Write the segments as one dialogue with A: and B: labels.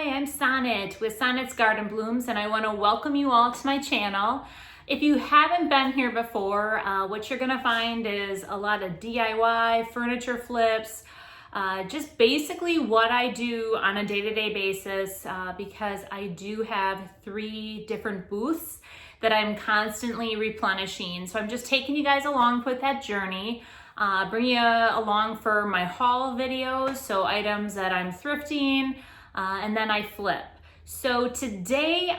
A: Hi, I'm Sonnet with Sonnet's Garden Blooms, and I want to welcome you all to my channel. If you haven't been here before, what you're going to find is a lot of DIY, furniture flips, just basically what I do on a day-to-day basis because I do have 3 different booths that I'm constantly replenishing. So I'm just taking you guys along with that journey. Bring you along for my haul videos, so items that I'm thrifting, and then I flip. So today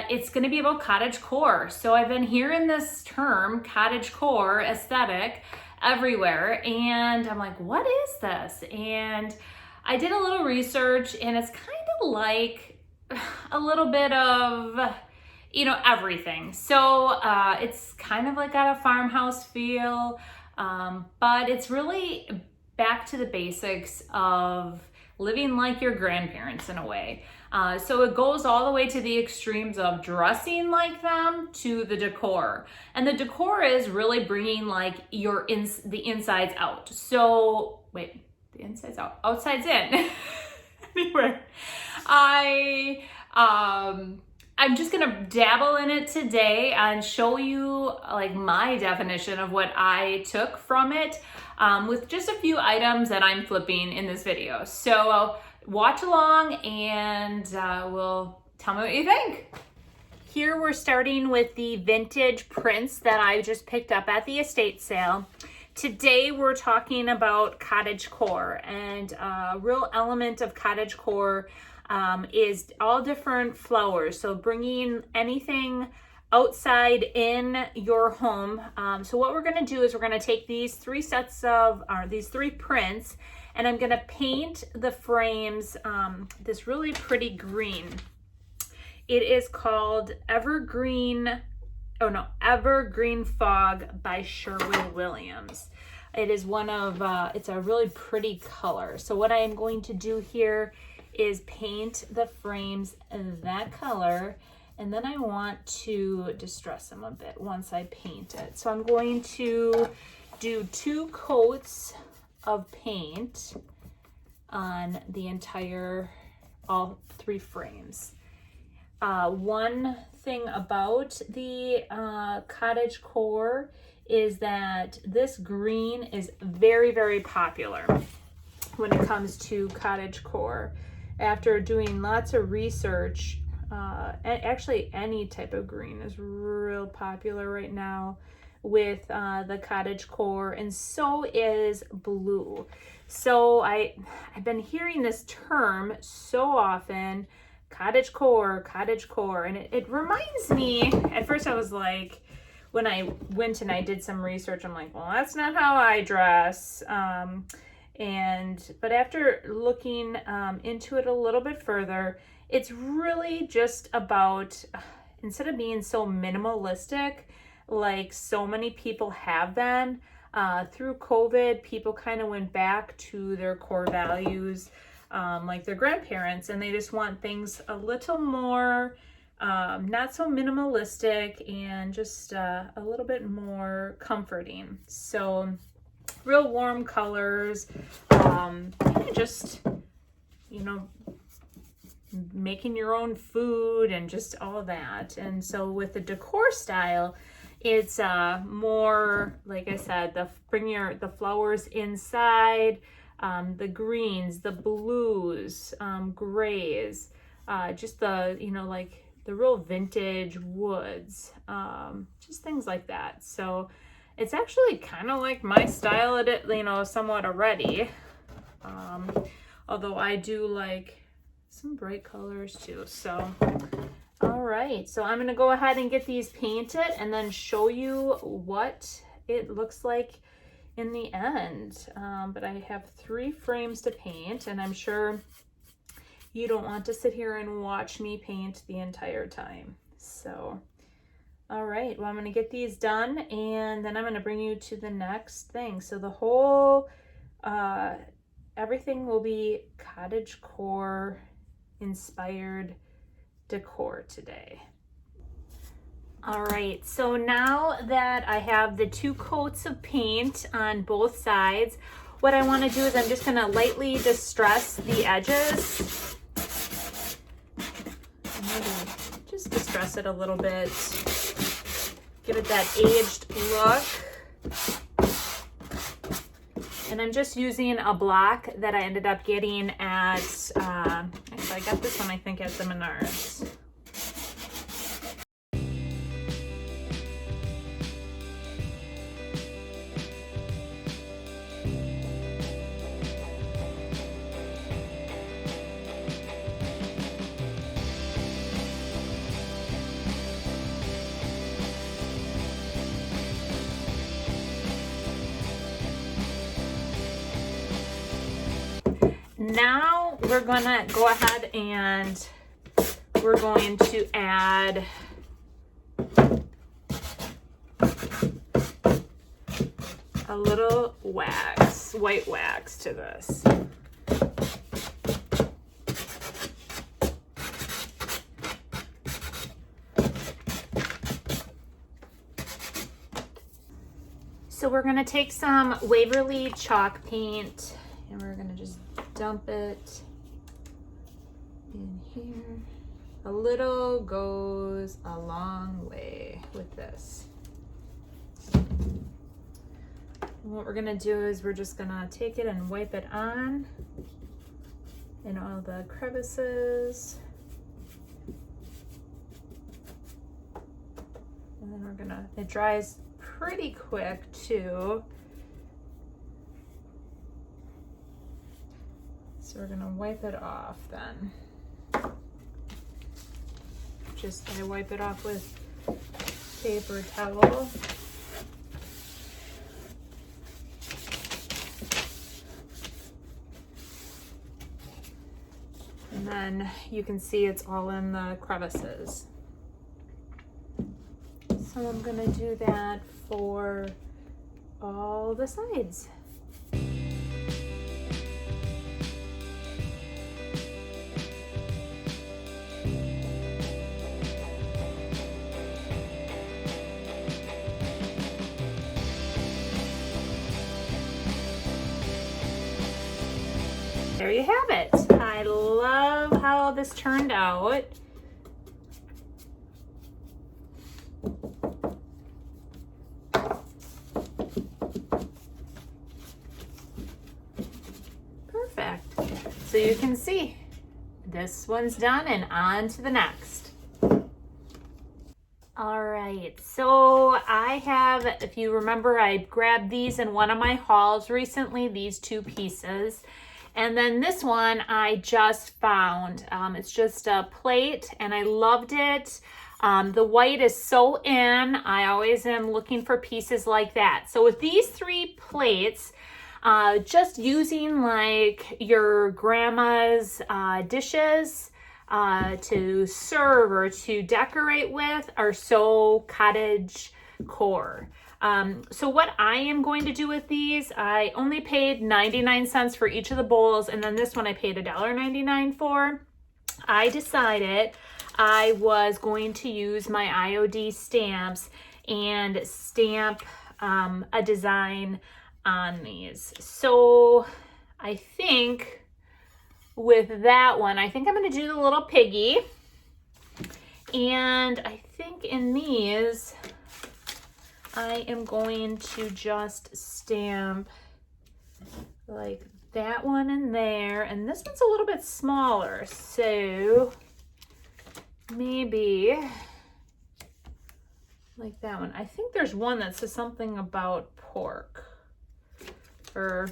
A: it's going to be about cottagecore. So I've been hearing this term, cottagecore aesthetic, everywhere, and I'm like, what is this? And I did a little research, and it's kind of like a little bit of, you know, everything. So it's kind of like got a farmhouse feel, but it's really back to the basics of living like your grandparents in a way. So it goes all the way to the extremes of dressing like them to the decor. And the decor is really bringing like the insides out. So wait, the insides out, outsides in. Anyway, I'm just gonna dabble in it today and show you like my definition of what I took from it with just a few items that I'm flipping in this video. So watch along and tell me what you think. Here we're starting with the vintage prints that I just picked up at the estate sale. Today we're talking about cottagecore, and a real element of cottagecore is all different flowers. So bringing anything outside in your home. So what we're going to do is we're going to take these 3 prints, and I'm going to paint the frames this really pretty green. It is called Evergreen Fog by Sherwin-Williams. It is it's a really pretty color. So what I am going to do here is paint the frames that color, and then I want to distress them a bit once I paint it. So I'm going to do 2 coats of paint on the all 3 frames. One thing about the cottagecore is that this green is very, very popular when it comes to cottagecore. After doing lots of research, actually any type of green is real popular right now with the cottagecore, and so is blue. So I've been hearing this term so often, cottagecore, and it reminds me, at first I was like, when I went and I did some research, I'm like, well, that's not how I dress. But after looking into it a little bit further, it's really just about, instead of being so minimalistic like so many people have been, through COVID, people kind of went back to their core values, like their grandparents, and they just want things a little more not so minimalistic and just a little bit more comforting. So real warm colors, just, you know, making your own food and just all of that. And so with the decor style, it's more, like I said, bring the flowers inside, the greens, the blues, grays, just the, you know, like the real vintage woods, just things like that. So it's actually kind of like my style, you know, somewhat already. Although I do like some bright colors too. So, all right. So I'm going to go ahead and get these painted and then show you what it looks like in the end. But I have 3 frames to paint, and I'm sure you don't want to sit here and watch me paint the entire time. So, all right, well, I'm going to get these done, and then I'm going to bring you to the next thing. So the whole, everything will be cottagecore inspired decor today. All right, so now that I have the 2 coats of paint on both sides, what I want to do is I'm just going to lightly distress the edges maybe just distress it a little bit. Give it that aged look. And I'm just using a block that I ended up getting at, actually I got this one I think at the Menards. Now we're gonna go ahead and we're going to add a little wax, white wax to this. So we're gonna take some Waverly chalk paint and we're gonna just dump it in here. A little goes a long way with this. And what we're gonna do is we're just gonna take it and wipe it on in all the crevices. And then we're gonna, it dries pretty quick too. So we're gonna wipe it off then. I wipe it off with paper towel. And then you can see it's all in the crevices. So I'm gonna do that for all the sides. There you have it. I love how this turned out. Perfect. So you can see this one's done and on to the next. All right, so I have, if you remember, I grabbed these in one of my hauls recently, these two pieces. And then this one I just found. It's just a plate and I loved it. The white is so in. I always am looking for pieces like that. So with these three plates, just using like your grandma's dishes to serve or to decorate with are so Cottagecore. So what I am going to do with these, I only paid 99 cents for each of the bowls, and then this one I paid $1.99 for. I decided I was going to use my IOD stamps and stamp a design on these. So I think with that one, I think I'm going to do the little piggy. And I think in these, I am going to just stamp like that one in there, and this one's a little bit smaller, so maybe like that one. I think there's one that says something about pork, or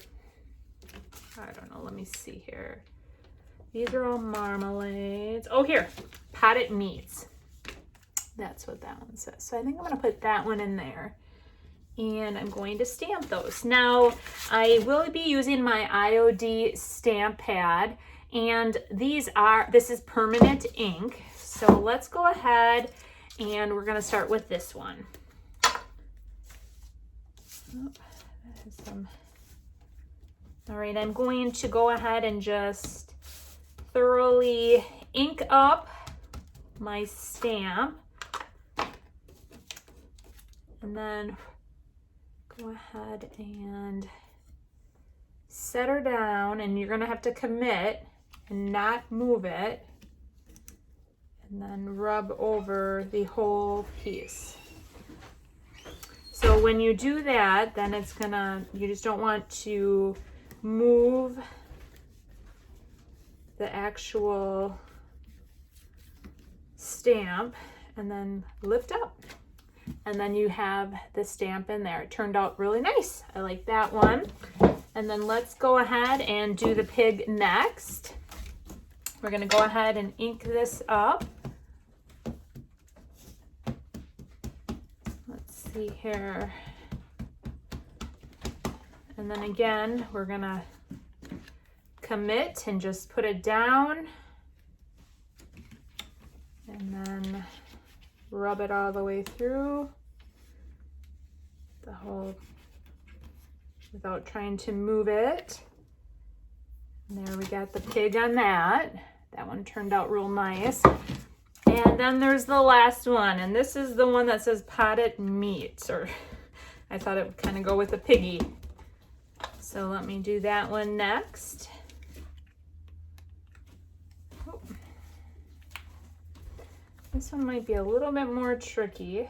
A: I don't know, let me see here. These are all marmalades. Oh, here, potted meats. That's what that one says. So I think I'm going to put that one in there. And I'm going to stamp those. Now, I will be using my IOD stamp pad. And this is permanent ink. So let's go ahead and we're going to start with this one. Oh, that has some. All right, I'm going to go ahead and just thoroughly ink up my stamp. And then go ahead and set her down, and you're gonna have to commit and not move it. and then rub over the whole piece. So when you do that, then it's gonna, you just don't want to move the actual stamp, and then lift up. And then you have the stamp in there. It turned out really nice. I like that one. And then let's go ahead and do the pig next. We're gonna go ahead and ink this up. Let's see here. And then again, we're gonna commit and just put it down. And then rub it all the way through the whole, without trying to move it. And there we got the pig on that. That one turned out real nice. And then there's the last one, and this is the one that says potted meat, or I thought it would kind of go with the piggy. So let me do that one next. Oh. This one might be a little bit more tricky.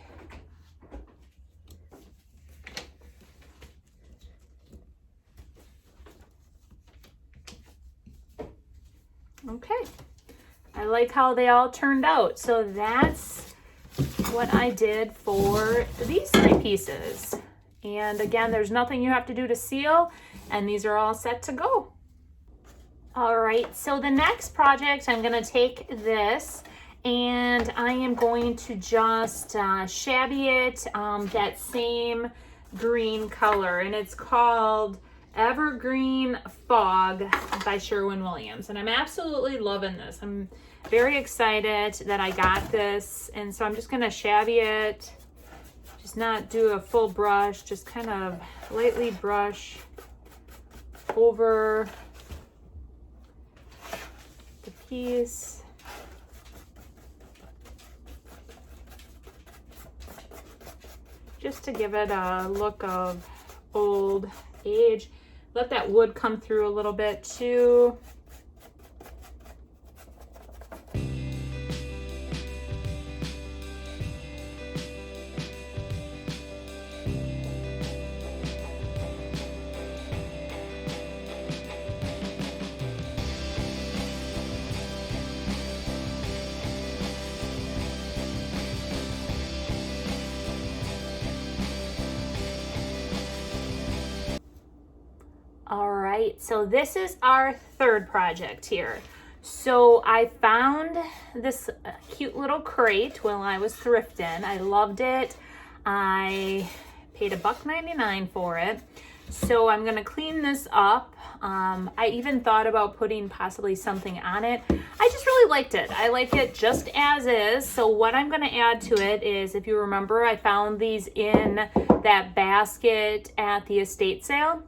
A: Okay, I like how they all turned out. So that's what I did for these 3 pieces. And again, there's nothing you have to do to seal, and these are all set to go. All right, so the next project, I'm gonna take this and I am going to just shabby it that same green color, and it's called Evergreen Fog by Sherwin-Williams, and I'm absolutely loving this. I'm very excited that I got this, and so I'm just gonna shabby it, just not do a full brush, just kind of lightly brush over the piece. Just to give it a look of old age. Let that wood come through a little bit too. All right, so this is our 3rd project here. So I found this cute little crate while I was thrifting. I loved it. I paid $1.99 for it. So I'm gonna clean this up. I even thought about putting possibly something on it. I just really liked it. I like it just as is. So what I'm gonna add to it is, if you remember, I found these in that basket at the estate sale.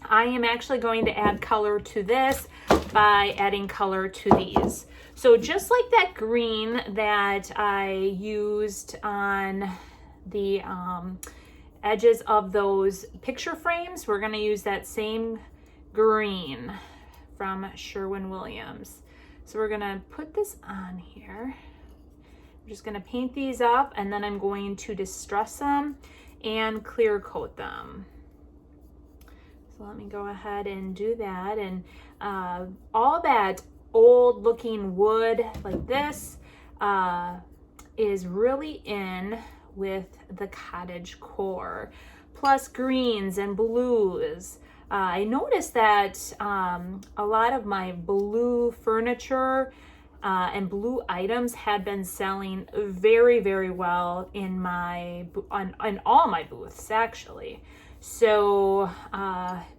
A: I am actually going to add color to this by adding color to these. So just like that green that I used on the edges of those picture frames, we're going to use that same green from Sherwin-Williams. So we're going to put this on here. I'm just going to paint these up, and then I'm going to distress them and clear coat them. So let me go ahead and do that. And all that old looking wood like this is really in with the Cottagecore, plus greens and blues. I noticed that a lot of my blue furniture and blue items had been selling very, very well in on all my booths actually. So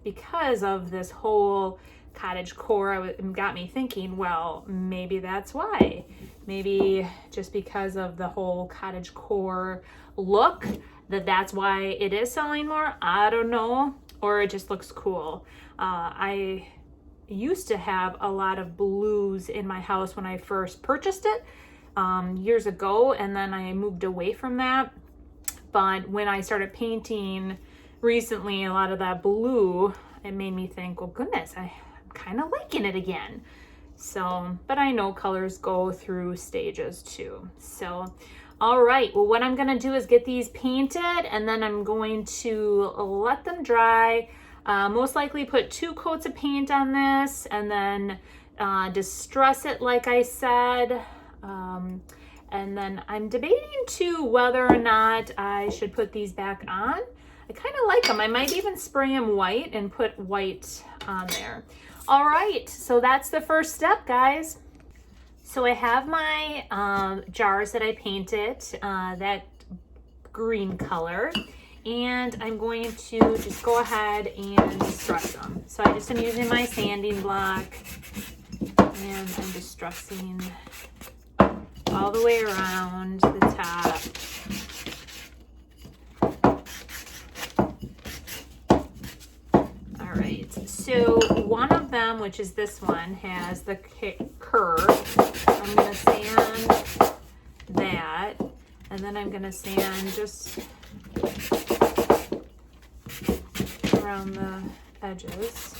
A: because of this whole Cottagecore, it got me thinking, well, maybe that's why. Maybe just because of the whole Cottagecore look, that's why it is selling more. I don't know, or it just looks cool. I used to have a lot of blues in my house when I first purchased it years ago, and then I moved away from that. But when I started painting recently a lot of that blue, it made me think, well, goodness, I'm kind of liking it again. So, but I know colors go through stages too. So, all right, well, what I'm gonna do is get these painted, and then I'm going to let them dry. Most likely put 2 coats of paint on this, and then distress it like I said. And then I'm debating too whether or not I should put these back on. I kind of like them. I might even spray them white and put white on there. All right, so that's the first step, guys. So I have my jars that I painted, that green color, and I'm going to just go ahead and distress them. So I just am using my sanding block, and I'm distressing all the way around the top. All right, so one of them, which is this one, has the curve. I'm gonna sand that, and then I'm gonna sand just around the edges.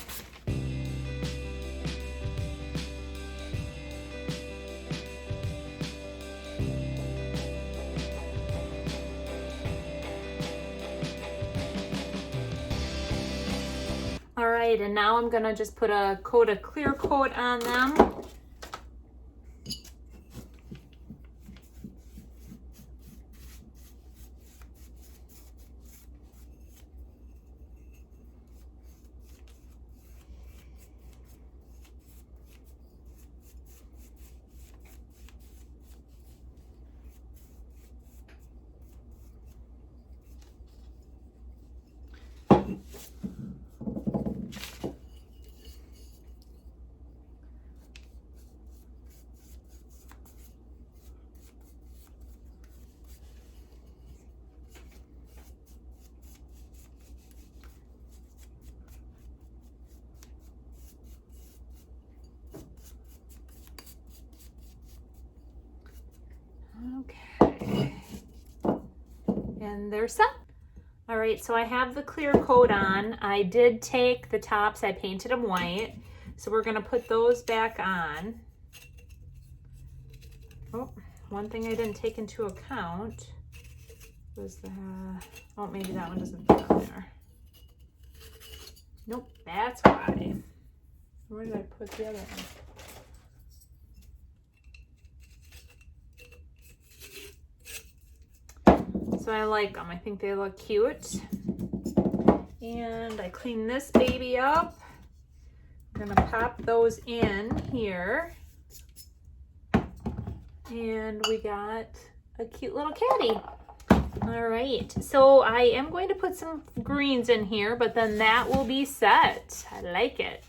A: All right, and now I'm gonna just put a clear coat on them. Okay, and they're set. All right, so I have the clear coat on. I did take the tops, I painted them white. So we're gonna put those back on. Oh, one thing I didn't take into account was the, oh, maybe that one doesn't fit on there. Nope, that's why. Where did I put the other one? So I like them. I think they look cute. And I clean this baby up. I'm gonna pop those in here. And we got a cute little caddy. All right, so I am going to put some greens in here, but then that will be set. I like it.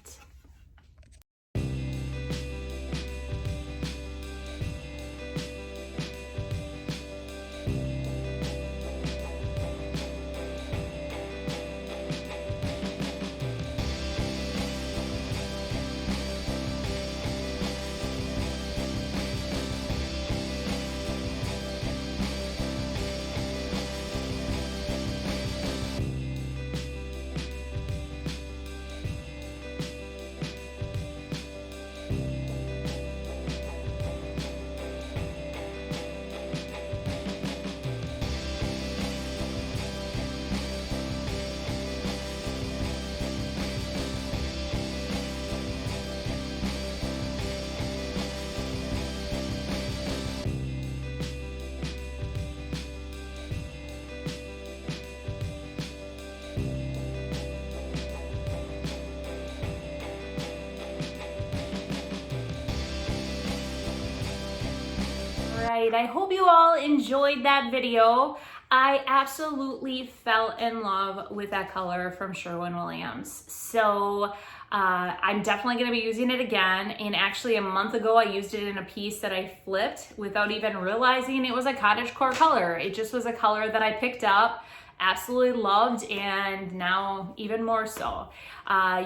A: I hope you all enjoyed that video. I absolutely fell in love with that color from Sherwin-Williams. So I'm definitely going to be using it again. And actually a month ago, I used it in a piece that I flipped without even realizing it was a Cottagecore color. It just was a color that I picked up, absolutely loved, and now even more so.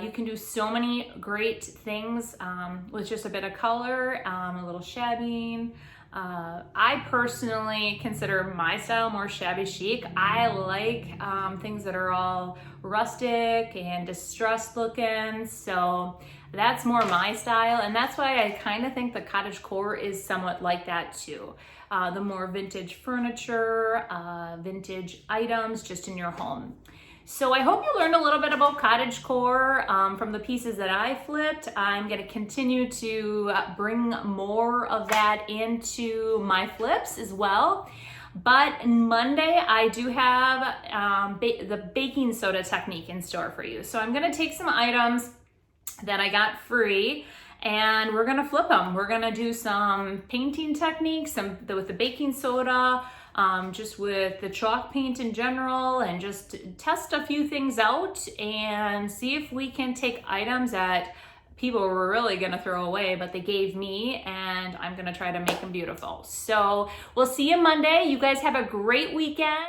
A: You can do so many great things with just a bit of color, a little shabbying. I personally consider my style more shabby chic. I like things that are all rustic and distressed looking. So That's more my style, and that's why I kind of think the cottagecore is somewhat like that too. The more vintage furniture, vintage items just in your home. So I hope you learned a little bit about cottagecore from the pieces that I flipped. I'm going to continue to bring more of that into my flips as well. But Monday, I do have the baking soda technique in store for you. So I'm going to take some items that I got free and we're going to flip them. We're going to do some painting techniques, with the baking soda, just with the chalk paint in general, and just test a few things out and see if we can take items that people were really gonna throw away, but they gave me, and I'm gonna try to make them beautiful. So we'll see you Monday. You guys have a great weekend.